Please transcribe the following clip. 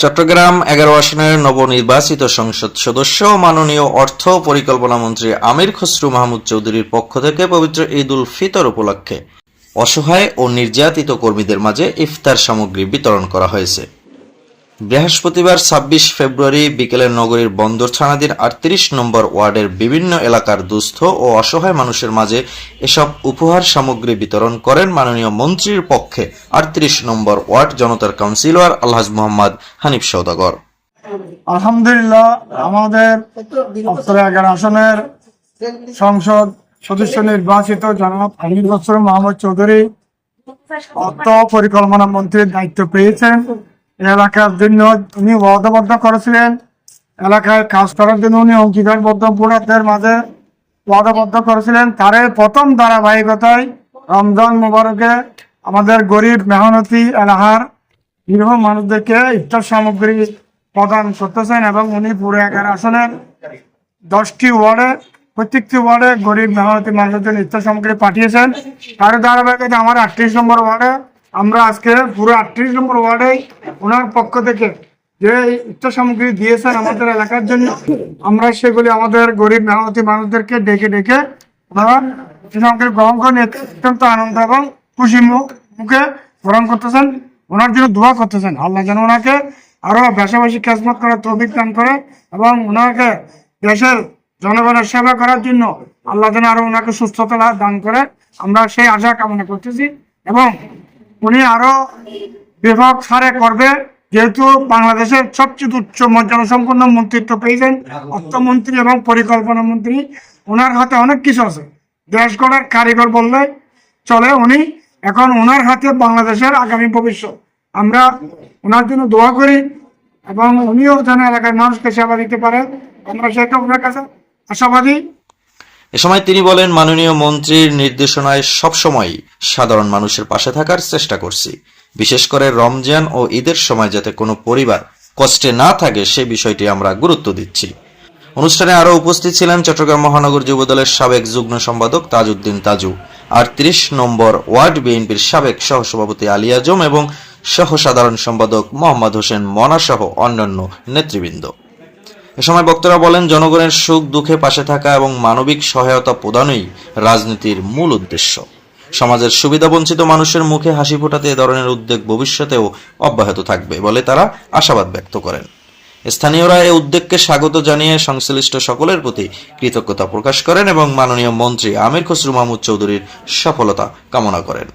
চট্টগ্রাম 11 আসনের নবনির্বাচিত সংসদ সদস্য মাননীয় অর্থ পরিকল্পনা মন্ত্রী আমির খসরু মাহমুদ চৌধুরীর পক্ষ থেকে পবিত্র ঈদ উল ফিতর উপলক্ষে অসহায় ও নির্যাতিত কর্মীদের মাঝে ইফতার সামগ্রী বিতরণ করা হয়েছে। বৃহস্পতিবার 26 ফেব্রুয়ারি বিকেলে নগরীর বন্দর থানাধীন 38 নম্বর ওয়ার্ডের বিভিন্ন এলাকার দুস্থ ও অসহায় মানুষের মাঝে এসব উপহার সামগ্রী বিতরণ করেন মাননীয় মন্ত্রীর পক্ষে 38 নম্বর ওয়ার্ড জনতার কাউন্সিলর আলহাজ মোহাম্মদ হানিফ সওদাগর। আলহামদুলিল্লাহ, আমাদের 11 আসনের সংসদ সদস্য নির্বাচিত জনাব আমির খসরু মাহমুদ চৌধুরী অর্থ পরিকল্পনা মন্ত্রীর দায়িত্ব পেয়েছেন। এলাকার জন্য উনি ওয়াদাবদ্ধ করেছিলেন, এলাকায় কাজ করার জন্য উনি অঙ্গীকারবদ্ধ ভোটারদের মাঝে ওয়াদাবদ্ধ করেছিলেন। তার প্রথম ধারাবাহিকতায় রমজান মোবারকে আমাদের গরিব মেহনতি এলাকার নিরীহ মানুষদেরকে ইফতার সামগ্রী প্রদান করতেছেন এবং উনি পুরো 11 আসনের 10টি ওয়ার্ডে প্রত্যেকটি ওয়ার্ডে গরিব মেহনতি মানুষদের ইফতার সামগ্রী পাঠিয়েছেন। তার ধারাবাহিকতা আমার 38 নম্বর ওয়ার্ডে আমরা আজকে পুরো 38 নম্বর ওয়ার্ডে ওনার পক্ষ থেকে যে ইফতার সামগ্রী দিয়েছেন আমাদের এলাকার জন্য, আমরা সেগুলি আমাদের গরিব মেহনতি মানুষদেরকে ডেকে ডেকে ওনারা সামগ্রী গ্রহণ করেন। অত্যন্ত আনন্দ এবং খুশি মুখে গ্রহণ করতেছেন, ওনার জন্য দোয়া করতেছেন। আল্লাহ যেন ওনাকে আরো বেশি খেদমত করার তৌফিক দান করে এবং ওনাকে দেশের জনগণের সেবা করার জন্য আল্লাহ যেন আরো ওনাকে সুস্থতা দান করে, আমরা সেই আশা কামনা করতেছি। এবং উনি আরো বিভাগ সারে করবে, যেহেতু বাংলাদেশের সবচেয়ে উচ্চ মর্যাদা সম্পন্ন মন্ত্রিত্ব পেয়েছেন অর্থমন্ত্রী এবং পরিকল্পনা মন্ত্রী। ওনার হাতে অনেক কিছু আছে, দেশ গড়ার কারিগর বললে চলে। উনি এখন ওনার হাতে বাংলাদেশের আগামী ভবিষ্যৎ। আমরা ওনার জন্য দোয়া করি এবং উনিও যেন এলাকার মানুষকে সেবা দিতে পারে, আমরা সেটা ওনার কাছে আশাবাদী। এ সময় তিনি বলেন, মাননীয় মন্ত্রীর নির্দেশনায় সবসময় সাধারণ মানুষের পাশে থাকার চেষ্টা করছি। বিশেষ করে রমজান ও ঈদের সময় যাতে কোনো পরিবার কষ্টে না থাকে সে বিষয়টি আমরা গুরুত্ব দিচ্ছি। অনুষ্ঠানে আরো উপস্থিত ছিলেন চট্টগ্রাম মহানগর যুবদলের সাবেক যুগ্ম সম্পাদক তাজউদ্দিন তাজু, 38 নম্বর ওয়ার্ড বিএনপির সাবেক সহসভাপতি আলী আজম এবং সহ সাধারণ সম্পাদক মোহাম্মদ হোসেন মনা সহ অন্যান্য নেতৃবৃন্দ। এ সময় বক্তারা বলেন, জনগণের সুখ দুঃখে পাশে থাকা এবং মানবিক সহায়তা প্রদানই রাজনীতির মূল উদ্দেশ্য। সমাজের সুবিধাবঞ্চিত মানুষের মুখে হাসি ফোটাতে এ ধরনের উদ্যোগ ভবিষ্যতেও অব্যাহত থাকবে বলে তারা আশাবাদ ব্যক্ত করেন। স্থানীয়রা এই উদ্যোগকে স্বাগত জানিয়ে সংশ্লিষ্ট সকলের প্রতি কৃতজ্ঞতা প্রকাশ করেন এবং মাননীয় মন্ত্রী আমির খসরু মাহমুদ চৌধুরীর সফলতা কামনা করেন।